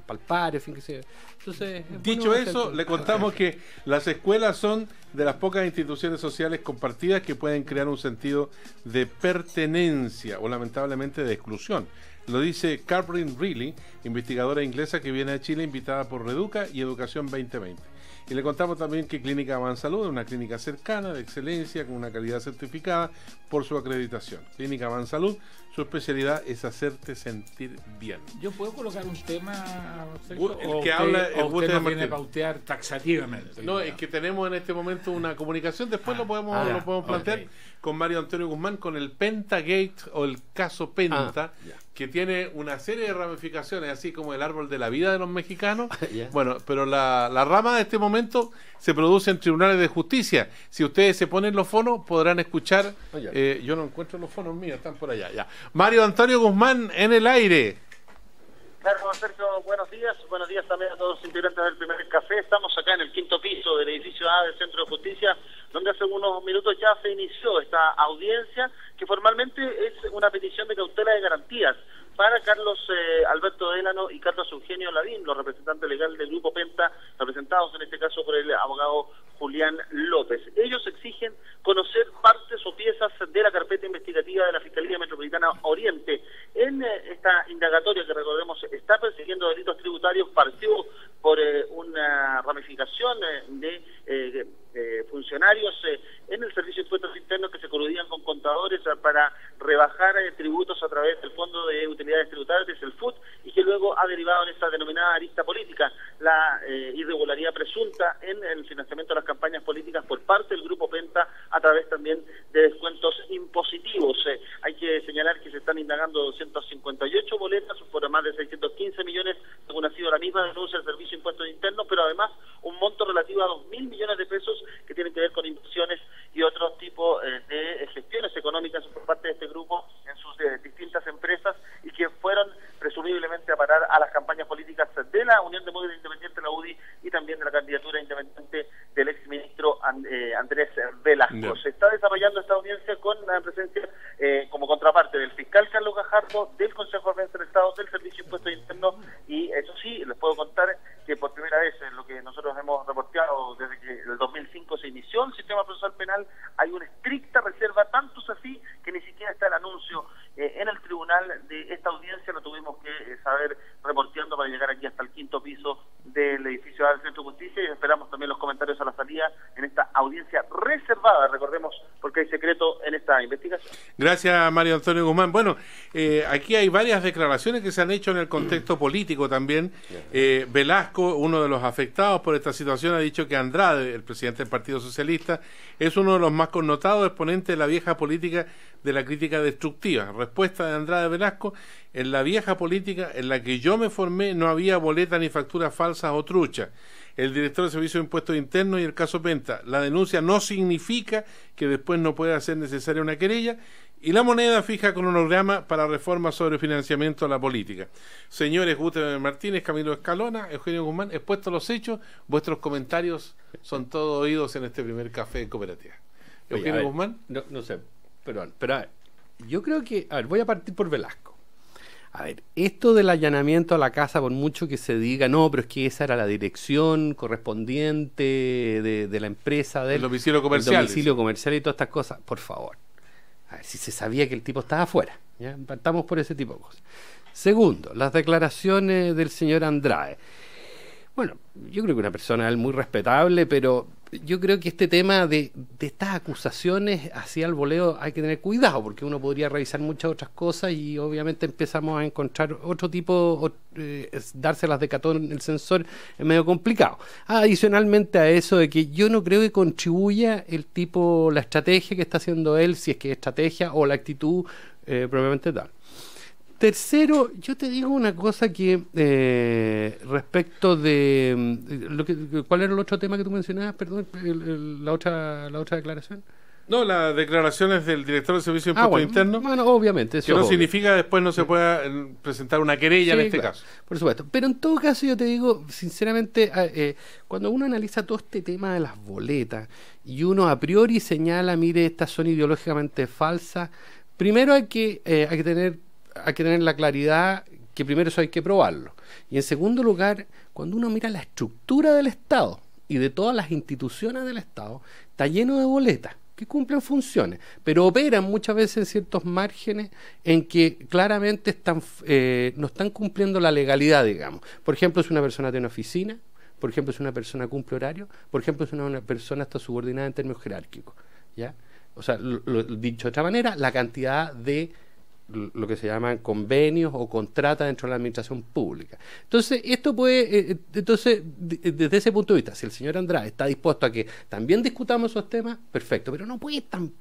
palpar, en fin, que sea. Entonces, dicho eso, le contamos que las escuelas son de las pocas instituciones sociales compartidas que pueden crear un sentido de pertenencia o lamentablemente de exclusión. Lo dice Catherine Reilly, investigadora inglesa que viene a Chile invitada por Reduca y Educación 2020. Y le contamos también que Clínica Avansalud es una clínica cercana, de excelencia, con una calidad certificada por su acreditación. Clínica Avansalud, su especialidad es hacerte sentir bien. ¿Yo puedo colocar un tema, Sergio, el que habla es usted no viene a pautear taxativamente? No, es que tenemos en este momento una comunicación, después lo podemos plantear con Mario Antonio Guzmán, con el Pentagate o el caso Penta, que tiene una serie de ramificaciones, así como el árbol de la vida de los mexicanos. Bueno, pero la rama de este momento se produce en tribunales de justicia. Si ustedes se ponen los fonos, podrán escuchar. Yo no encuentro los fonos míos, están por allá. Ya. Mario Antonio Guzmán en el aire. Sergio, buenos días también a todos los integrantes del primer café. Estamos acá en el quinto piso del edificio A del Centro de Justicia, donde hace unos minutos ya se inició esta audiencia, que formalmente es una petición de cautela de garantías para Carlos Alberto Delano y Carlos Eugenio Lavín, los representantes legales del Grupo Penta, representados en este caso por el abogado Julián López. Ellos exigen conocer partes o piezas de la carpeta investigativa de la Fiscalía Metropolitana Oriente en esta indagatoria que, recordemos, está persiguiendo delitos tributarios partidos por una ramificación de funcionarios en el Servicio de Impuestos Internos que se coludían con contadores para rebajar tributos a través del Fondo de Utilidades Tributarias, el FUT, y que luego ha derivado en esta denominada arista política, la irregularidad presunta en el financiamiento de las campañas políticas por parte del Grupo Penta a través también de descuentos impositivos. Hay que señalar que se están indagando 258 boletas por más de 615 millones, según ha sido la misma denuncia del Servicio de Impuestos Internos, pero además un monto relativo a 2.000 millones de pesos que tienen que ver con inversiones y otro tipo de gestiones económicas por parte de este grupo en sus distintas empresas y que fueron presumiblemente a parar a las campañas políticas de la Unión Demócrata Independiente, la UDI, y también de la candidatura independiente del exministro Andrés Velasco. No. Se está desarrollando esta audiencia con la presencia como contraparte del fiscal Carlos Gajardo, del Consejo de Defensa del Estado, del Servicio de Impuestos Internos, y eso sí, les puedo contar que por primera vez en lo que nosotros hemos reporteado desde que el 2005 se inició el sistema procesal penal, hay una estricta reserva, tanto es así que ni siquiera está el anuncio en el tribunal de esta audiencia, lo tuvimos que saber reporteando para llegar aquí hasta el 5º piso del edificio del Centro de Justicia, y esperamos también los comentarios a la salida en esta audiencia reservada, recordemos, porque hay secreto en esta investigación. Gracias, Mario Antonio Guzmán. Bueno, aquí hay varias declaraciones que se han hecho en el contexto político también. Velasco, uno de los afectados por esta situación, ha dicho que Andrade, el presidente del Partido Socialista, es uno de los más connotados exponentes de la vieja política de la crítica destructiva. Respuesta de Andrade Velasco: en la vieja política en la que yo me formé no había boletas ni facturas falsas o truchas. El director del Servicio de Impuestos Internos y el caso Penta. La denuncia no significa que después no pueda ser necesaria una querella, y la moneda fija cronograma para reformas sobre financiamiento de la política. Señores Gutenberg Martínez, Camilo Escalona, Eugenio Guzmán, expuestos los hechos, vuestros comentarios son todos oídos en este primer café de cooperativa. Eugenio Guzmán. No sé, pero a ver, yo creo que, voy a partir por Velasco. A ver, esto del allanamiento a la casa, por mucho que se diga, no, pero es que esa era la dirección correspondiente de la empresa, del domicilio comercial. El domicilio comercial y todas estas cosas, por favor. A ver, si se sabía que el tipo estaba afuera, ¿ya? Partamos por ese tipo de cosas. Segundo, las declaraciones del señor Andrade. Bueno, yo creo que una persona muy respetable, pero yo creo que este tema de estas acusaciones hacia el voleo hay que tener cuidado, porque uno podría revisar muchas otras cosas y obviamente empezamos a encontrar otro tipo, dárselas de catón en el sensor es medio complicado. Adicionalmente a eso, de que yo no creo que contribuya el tipo, la estrategia que está haciendo él, si es que es estrategia, o la actitud propiamente tal. Tercero, yo te digo una cosa que respecto de ¿cuál era el otro tema que tú mencionabas? Perdón, la otra declaración. No, las declaraciones del director del Servicio de Impuestos Internos. Bueno, obviamente. Eso que no significa después no se pueda presentar una querella en este caso. Por supuesto. Pero en todo caso yo te digo, sinceramente, cuando uno analiza todo este tema de las boletas y uno a priori señala, mire, estas son ideológicamente falsas, primero hay que tener la claridad que primero eso hay que probarlo. Y en segundo lugar, cuando uno mira la estructura del Estado y de todas las instituciones del Estado, está lleno de boletas que cumplen funciones, pero operan muchas veces en ciertos márgenes en que claramente no están cumpliendo la legalidad, digamos. Por ejemplo, si una persona tiene oficina, por ejemplo, si una persona cumple horario, por ejemplo, si una persona está subordinada en términos jerárquicos, ¿ya? O sea, dicho de otra manera, la cantidad de lo que se llaman convenios o contratas dentro de la administración pública. Entonces, esto puede, desde ese punto de vista, si el señor Andrade está dispuesto a que también discutamos esos temas, perfecto, pero no puede tan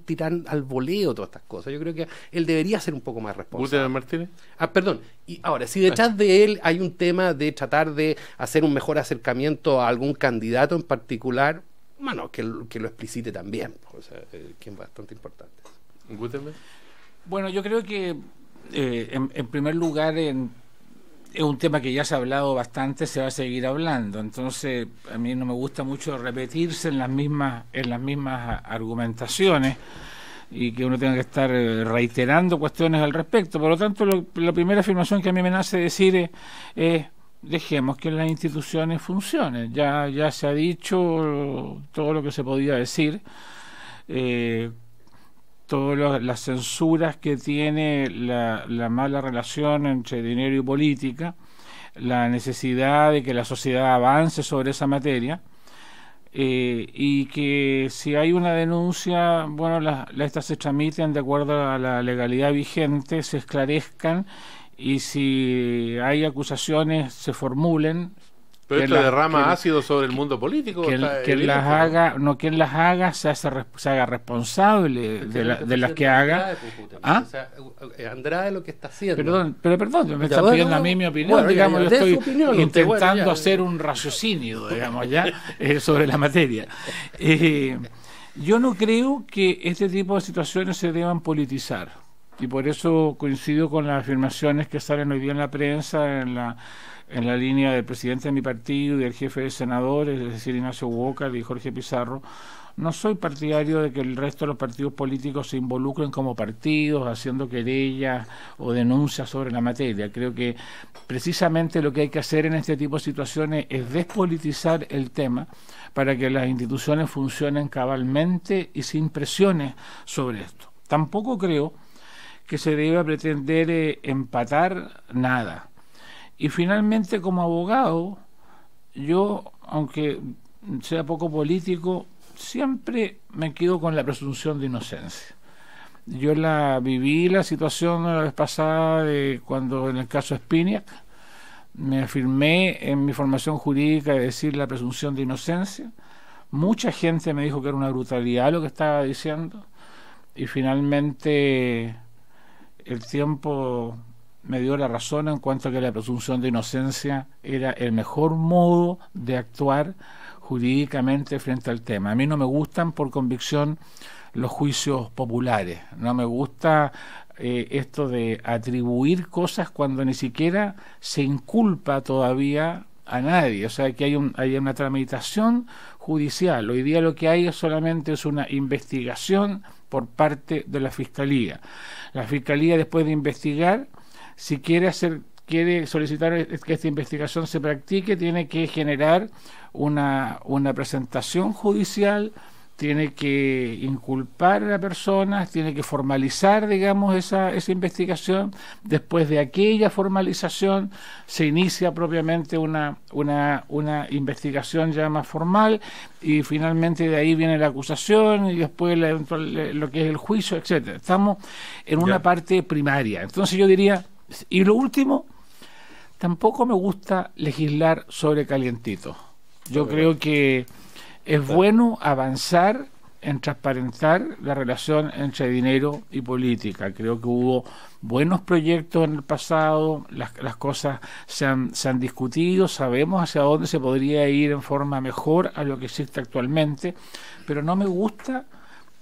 tirar al voleo todas estas cosas. Yo creo que él debería ser un poco más responsable. Martínez. Perdón, y ahora, si detrás de él hay un tema de tratar de hacer un mejor acercamiento a algún candidato en particular, bueno, que lo explicite también, o sea, que es bastante importante. Gutenberg. Bueno, yo creo que en primer lugar es un tema que ya se ha hablado bastante, se va a seguir hablando, entonces a mí no me gusta mucho repetirse en las mismas argumentaciones y que uno tenga que estar reiterando cuestiones al respecto. Por lo tanto, la primera afirmación que a mí me nace decir es dejemos que las instituciones funcionen. Ya se ha dicho todo lo que se podía decir. Todas las censuras que tiene la mala relación entre dinero y política, la necesidad de que la sociedad avance sobre esa materia, y que si hay una denuncia, bueno, estas se tramiten de acuerdo a la legalidad vigente, se esclarezcan, y si hay acusaciones se formulen. Pero esto derrama ácido sobre el mundo político. Quien las haga se haga responsable de las que haga. ¿Ah? O sea, Andrade lo que está haciendo. Perdón, me está pidiendo a mí mi opinión. Digamos, yo estoy intentando hacer un raciocinio, digamos, sobre la materia. Yo no creo que este tipo de situaciones se deban politizar. Y por eso coincido con las afirmaciones que salen hoy día en la prensa, en la línea del presidente de mi partido y del jefe de senadores, es decir, Ignacio Walker y Jorge Pizarro. No soy partidario de que el resto de los partidos políticos se involucren como partidos, haciendo querellas o denuncias sobre la materia. Creo que precisamente lo que hay que hacer en este tipo de situaciones es despolitizar el tema para que las instituciones funcionen cabalmente y sin presiones sobre esto. Tampoco creo que se deba pretender empatar nada. Y finalmente, como abogado, yo, aunque sea poco político, siempre me quedo con la presunción de inocencia. Yo viví la situación la vez pasada de cuando en el caso Spinac me afirmé en mi formación jurídica de decir la presunción de inocencia. Mucha gente me dijo que era una brutalidad lo que estaba diciendo, y finalmente el tiempo me dio la razón en cuanto a que la presunción de inocencia era el mejor modo de actuar jurídicamente frente al tema. A mí no me gustan por convicción los juicios populares, no me gusta esto de atribuir cosas cuando ni siquiera se inculpa todavía a nadie, o sea que hay una tramitación judicial. Hoy día lo que hay solamente es una investigación por parte de la Fiscalía. La Fiscalía, después de investigar, si quiere solicitar que esta investigación se practique, tiene que generar una presentación judicial, tiene que inculpar a la persona, tiene que formalizar, digamos, esa investigación. Después de aquella formalización se inicia propiamente una investigación ya más formal, y finalmente de ahí viene la acusación y después lo que es el juicio, etcétera. Estamos en una parte primaria. Entonces yo diría, y lo último, tampoco me gusta legislar sobre calientito. Yo creo que es bueno avanzar en transparentar la relación entre dinero y política. Creo que hubo buenos proyectos en el pasado, las cosas se han discutido, sabemos hacia dónde se podría ir en forma mejor a lo que existe actualmente, pero no me gusta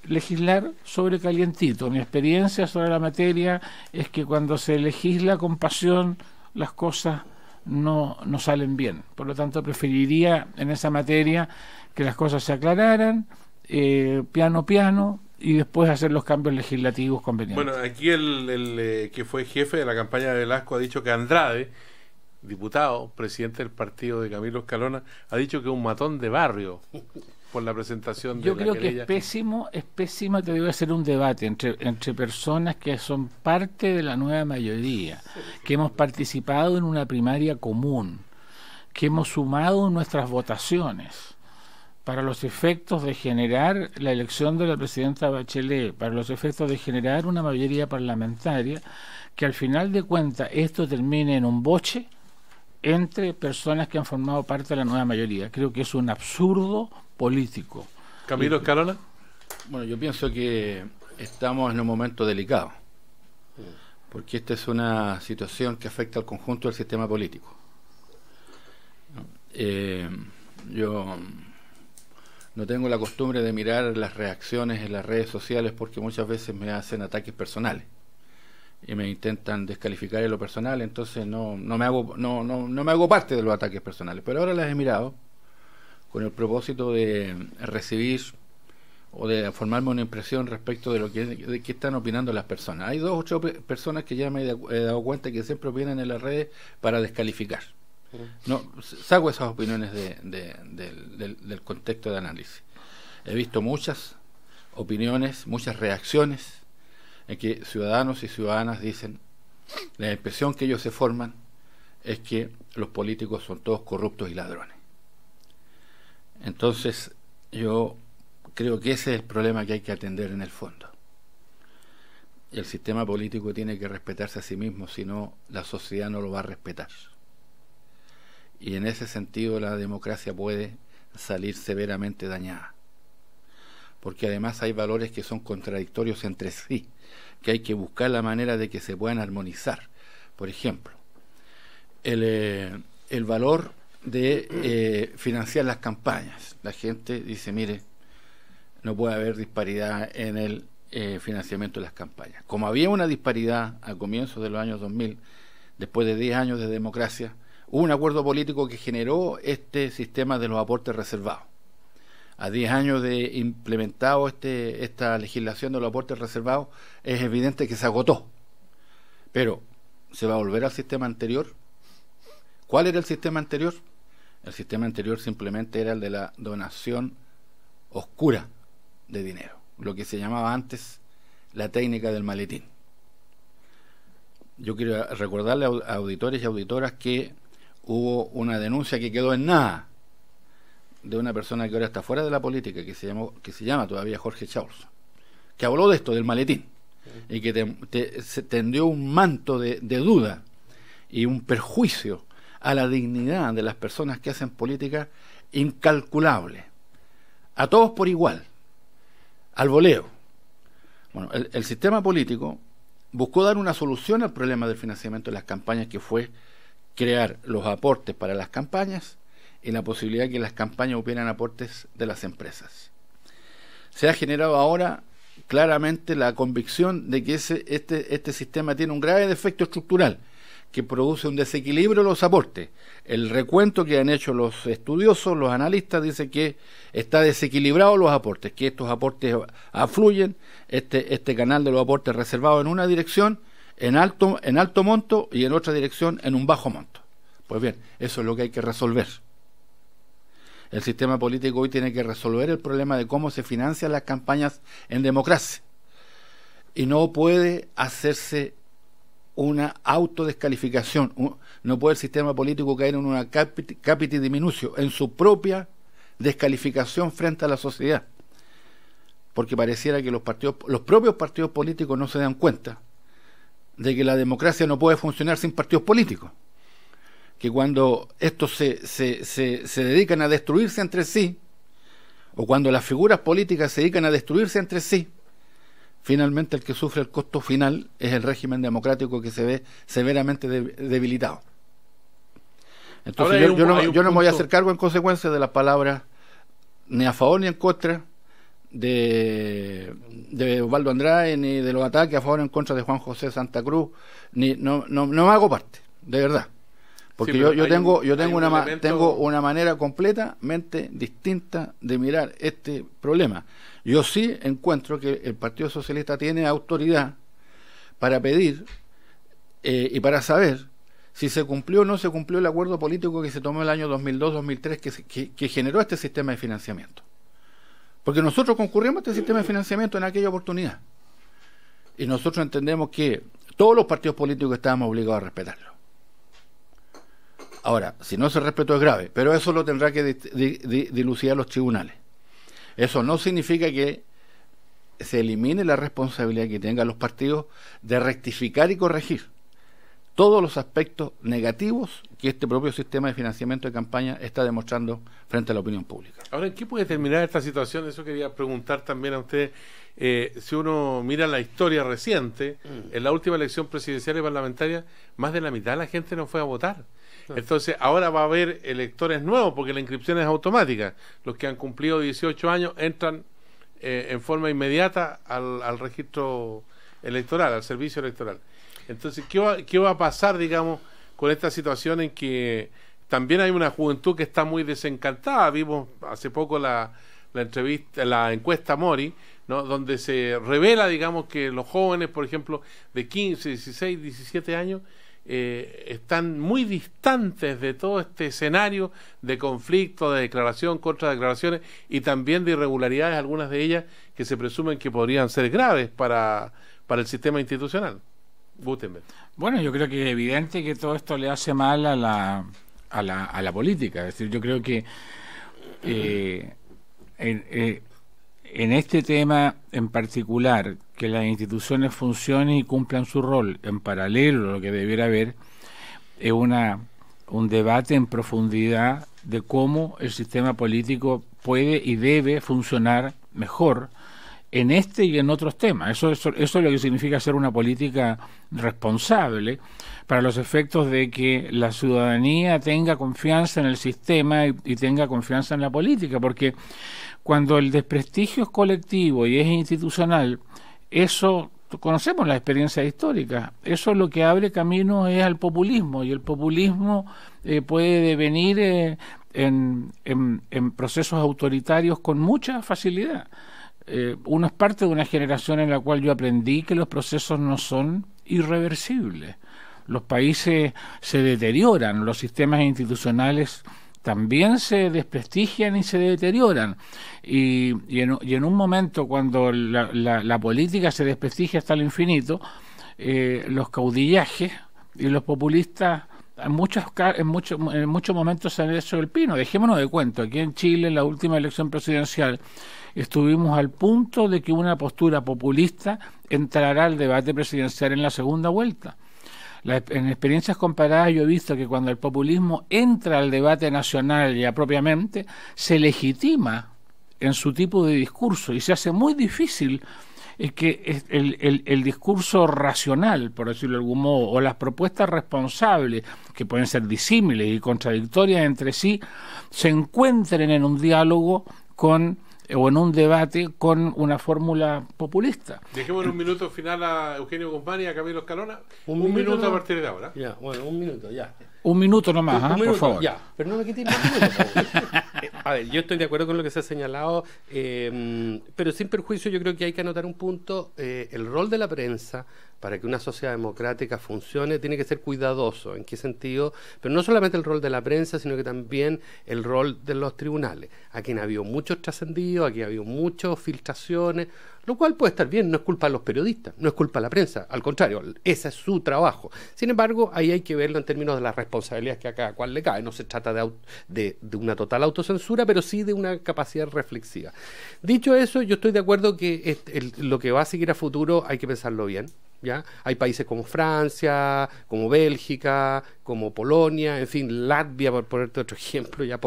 legislar sobre calientito. Mi experiencia sobre la materia es que cuando se legisla con pasión, las cosas no salen bien. Por lo tanto, preferiría en esa materia que las cosas se aclararan, piano, y después hacer los cambios legislativos convenientes. Bueno, aquí el que fue jefe de la campaña de Velasco ha dicho que Andrade, diputado, presidente del partido de Camilo Escalona, ha dicho que es un matón de barrio por la presentación de la querella. Yo creo que es pésimo, te digo, hacer un debate entre personas que son parte de la nueva mayoría, que hemos participado en una primaria común, que hemos sumado nuestras votaciones para los efectos de generar la elección de la presidenta Bachelet, para los efectos de generar una mayoría parlamentaria, que al final de cuentas esto termine en un boche entre personas que han formado parte de la nueva mayoría. Creo que es un absurdo político. Camilo Escalona. Bueno, yo pienso que estamos en un momento delicado, porque esta es una situación que afecta al conjunto del sistema político. Yo no tengo la costumbre de mirar las reacciones en las redes sociales, porque muchas veces me hacen ataques personales y me intentan descalificar en lo personal, entonces no me hago parte de los ataques personales, pero ahora las he mirado con el propósito de recibir o de formarme una impresión respecto de qué están opinando las personas. Hay 2 o 8 personas que ya me he dado cuenta que siempre opinan en las redes para descalificar. No saco esas opiniones del contexto de análisis. He visto muchas opiniones, muchas reacciones en que ciudadanos y ciudadanas dicen la impresión que ellos se forman es que los políticos son todos corruptos y ladrones. Entonces, yo creo que ese es el problema que hay que atender en el fondo. El sistema político tiene que respetarse a sí mismo, si no, la sociedad no lo va a respetar. Y en ese sentido la democracia puede salir severamente dañada. Porque además hay valores que son contradictorios entre sí, que hay que buscar la manera de que se puedan armonizar. Por ejemplo, el valor de financiar las campañas. La gente dice, mire, no puede haber disparidad en el financiamiento de las campañas. Como había una disparidad a comienzos de los años 2000, después de 10 años de democracia, hubo un acuerdo político que generó este sistema de los aportes reservados. A 10 años de implementado esta legislación de los aportes reservados, es evidente que se agotó. Pero, ¿se va a volver al sistema anterior? ¿Cuál era el sistema anterior? El sistema anterior simplemente era el de la donación oscura de dinero, lo que se llamaba antes la técnica del maletín. Yo quiero recordarle a auditores y auditoras que hubo una denuncia que quedó en nada de una persona que ahora está fuera de la política, que se llama todavía Jorge Chauls, que habló de esto, del maletín, y que se tendió un manto de duda y un perjuicio a la dignidad de las personas que hacen política incalculable, a todos por igual, al voleo. Bueno, el sistema político buscó dar una solución al problema del financiamiento de las campañas, que fue crear los aportes para las campañas y la posibilidad de que las campañas hubieran aportes de las empresas. Se ha generado ahora claramente la convicción de que este sistema tiene un grave defecto estructural que produce un desequilibrio de los aportes. El recuento que han hecho los estudiosos, los analistas, dice que está desequilibrado los aportes, que estos aportes afluyen, este canal de los aportes reservados en una dirección en alto monto y en otra dirección en un bajo monto. Pues bien, eso es lo que hay que resolver. El sistema político hoy tiene que resolver el problema de cómo se financian las campañas en democracia. Y no puede hacerse una autodescalificación. No puede el sistema político caer en una capiti diminutio, en su propia descalificación frente a la sociedad. Porque pareciera que los propios partidos políticos no se dan cuenta de que la democracia no puede funcionar sin partidos políticos. Que cuando estos se dedican a destruirse entre sí, o cuando las figuras políticas se dedican a destruirse entre sí, finalmente el que sufre el costo final es el régimen democrático, que se ve severamente debilitado. Entonces yo no me voy a hacer cargo en consecuencia de las palabras ni a favor ni en contra de Osvaldo Andrade, ni de los ataques a favor o en contra de Juan José Santa Cruz, no me hago parte, de verdad. Porque sí, yo tengo una manera completamente distinta de mirar este problema. Yo sí encuentro que el Partido Socialista tiene autoridad para pedir y para saber si se cumplió o no se cumplió el acuerdo político que se tomó el año 2002-2003 que generó este sistema de financiamiento. Porque nosotros concurrimos a este sistema de financiamiento en aquella oportunidad. Y nosotros entendemos que todos los partidos políticos estábamos obligados a respetarlo. Ahora, si no se respetó es grave, pero eso lo tendrá que dilucidar los tribunales. Eso no significa que se elimine la responsabilidad que tengan los partidos de rectificar y corregir todos los aspectos negativos que este propio sistema de financiamiento de campaña está demostrando frente a la opinión pública. Ahora, ¿en qué puede terminar esta situación? Eso quería preguntar también a usted. Si uno mira la historia reciente, en la última elección presidencial y parlamentaria, más de la mitad de la gente no fue a votar. Entonces, ahora va a haber electores nuevos, porque la inscripción es automática. Los que han cumplido 18 años entran en forma inmediata al registro electoral, al servicio electoral. Entonces, ¿qué va a pasar, digamos, con esta situación en que también hay una juventud que está muy desencantada? Vimos hace poco la encuesta Mori, ¿no?, donde se revela, digamos, que los jóvenes, por ejemplo, de 15, 16, 17 años, están muy distantes de todo este escenario de conflicto, de declaración contra declaraciones y también de irregularidades, algunas de ellas que se presumen que podrían ser graves para el sistema institucional. Gutenberg. Bueno, yo creo que es evidente que todo esto le hace mal a la política. Es decir, yo creo que en este tema en particular, que las instituciones funcionen y cumplan su rol en paralelo a lo que debiera haber, es un debate en profundidad de cómo el sistema político puede y debe funcionar mejor en este y en otros temas. Eso es lo que significa hacer una política responsable para los efectos de que la ciudadanía tenga confianza en el sistema y tenga confianza en la política, porque cuando el desprestigio es colectivo y es institucional, eso, conocemos la experiencia histórica, eso lo que abre camino es al populismo, y el populismo puede devenir en procesos autoritarios con mucha facilidad. Uno es parte de una generación en la cual yo aprendí que los procesos no son irreversibles. Los países se deterioran, los sistemas institucionales también se desprestigian y se deterioran. Y en un momento cuando la política se desprestigia hasta el infinito, los caudillajes y los populistas en muchos momentos se han hecho el pino. Dejémonos de cuento, aquí en Chile en la última elección presidencial estuvimos al punto de que una postura populista entrará al debate presidencial en la segunda vuelta. En experiencias comparadas yo he visto que cuando el populismo entra al debate nacional ya propiamente, se legitima en su tipo de discurso y se hace muy difícil que el discurso racional, por decirlo de algún modo, o las propuestas responsables, que pueden ser disímiles y contradictorias entre sí, se encuentren en un diálogo o en un debate con una fórmula populista. Dejemos un minuto final a Eugenio Guzmán y a Camilo Escalona. Un minuto a partir de ahora. Ya, bueno, un minuto, ya. Un minuto nomás, por favor. Ya, pero no me quites más minutos. A ver, yo estoy de acuerdo con lo que se ha señalado, pero sin perjuicio yo creo que hay que anotar un punto. El rol de la prensa para que una sociedad democrática funcione tiene que ser cuidadoso. ¿En qué sentido? Pero no solamente el rol de la prensa, sino que también el rol de los tribunales. Aquí ha habido muchos trascendidos, aquí ha habido muchas filtraciones, lo cual puede estar bien, no es culpa de los periodistas, no es culpa de la prensa, al contrario, ese es su trabajo. Sin embargo, ahí hay que verlo en términos de las responsabilidades que a cada cual le cae. No se trata de una total autocensura, pero sí de una capacidad reflexiva. Dicho eso, yo estoy de acuerdo que lo que va a seguir a futuro hay que pensarlo bien. ¿Ya? Hay países como Francia, como Bélgica, como Polonia, en fin, Latvia, por ponerte otro ejemplo, ya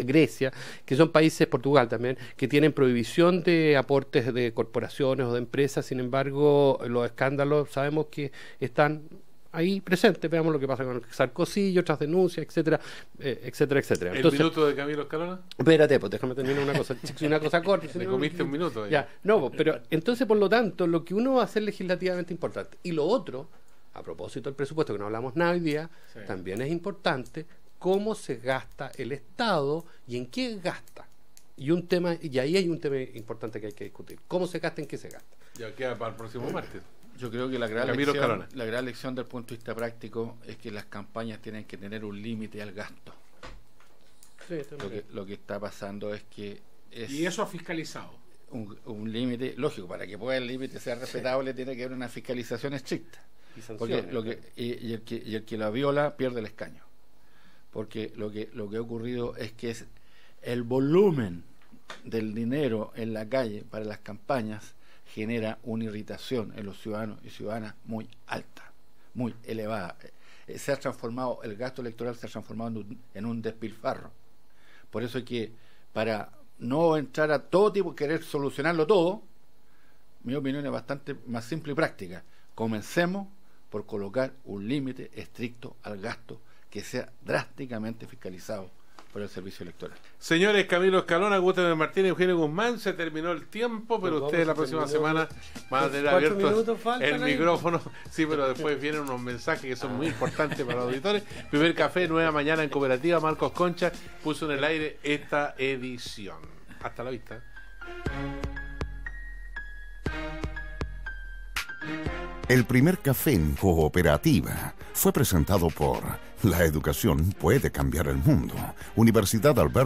Grecia, que son países, Portugal también, que tienen prohibición de aportes de corporaciones o de empresas. Sin embargo, los escándalos sabemos que están ahí presentes. Veamos lo que pasa con Sarkozy y otras denuncias, etcétera, etcétera, etcétera. Entonces, ¿el minuto de Camilo Escalona? Espérate, pues déjame terminar una cosa corta. Me comiste un minuto. Ahí. Ya, no, pero entonces, por lo tanto, lo que uno va a hacer legislativamente importante. Y lo otro, a propósito del presupuesto, que no hablamos nada hoy día, sí, también es importante cómo se gasta el Estado y en qué gasta. Y ahí hay un tema importante que hay que discutir. ¿Cómo se gasta, en qué se gasta? Ya queda para el próximo martes. Yo creo que la gran lección del punto de vista práctico es que las campañas tienen que tener un límite al gasto. Sí, lo que está pasando es que y eso ha fiscalizado. Un límite, lógico, para que pueda el límite sea respetable, sí, tiene que haber una fiscalización estricta. Y el que la viola pierde el escaño. Porque lo que ha ocurrido es que es el volumen del dinero en la calle para las campañas genera una irritación en los ciudadanos y ciudadanas muy alta, muy elevada. Se ha transformado, el gasto electoral se ha transformado en un despilfarro. Por eso es que, para no entrar a todo tipo, querer solucionarlo todo, mi opinión es bastante más simple y práctica. Comencemos por colocar un límite estricto al gasto que sea drásticamente fiscalizado por el servicio electoral. Señores, Camilo Escalona, Gutenberg Martínez, Eugenio Guzmán, se terminó el tiempo, pero ustedes la próxima semana van a tener abierto el micrófono. Sí, pero después vienen unos mensajes que son muy importantes para los auditores. Primer café, nueva mañana en Cooperativa. Marcos Concha puso en el aire esta edición. Hasta la vista. El primer café en Cooperativa fue presentado por La educación puede cambiar el mundo. Universidad Alberto